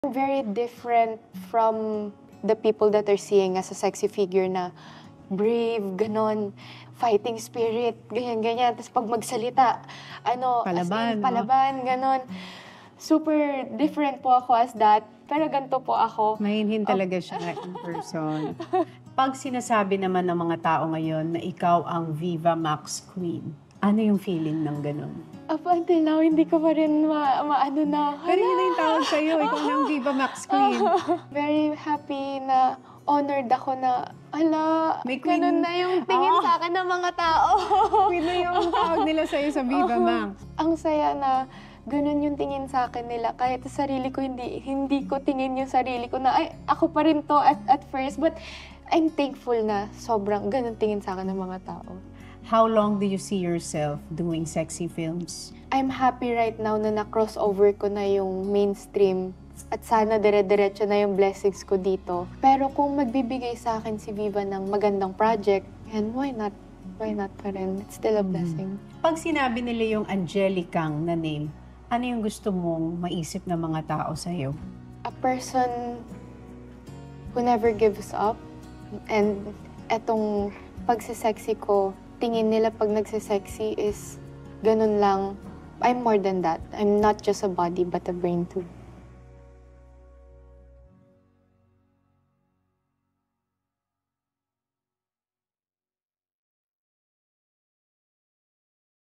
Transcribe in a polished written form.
Very different from the people that are seeing as a sexy figure na brave, ganon, fighting spirit, ganyan-ganyan. Tapos pag magsalita, Palaban, no? palaban, ganon. Super different po ako as that. Pero ganito po ako. Mahinhin talaga siya in person. Pag sinasabi naman ng mga tao ngayon na ikaw ang Viva Max Queen, ano yung feeling ng ganun? Up until now, hindi ko pa rin maano na. Pero yun na yung tawag sa'yo, ikaw na ang Viva Max Queen. Very happy na honored ako na, May queen. ganun na yung tingin sa akin ng mga tao. Queen na yung tawag nila sa'yo sa Viva Max. Ang saya na ganun yung tingin sa akin nila. Kahit sa sarili ko, hindi ko tingin yung sarili ko na, ay, ako pa rin to at first. But I'm thankful na sobrang ganun tingin sa akin ng mga tao. How long do you see yourself doing sexy films? I'm happy right now na na-crossover ko na yung mainstream at sana dire-diretso na yung blessings ko dito. Pero kung magbibigay sa akin si Viva ng magandang project, and why not? Why not pa rin? It's still a blessing. Pag sinabi nila yung Angelicang na name, ano yung gusto mong maisip ng mga tao sa'yo? A person who never gives up. And etong pagsisexy ko, tingin nila pag nagsisexy is ganun lang. I'm more than that. I'm not just a body but a brain too.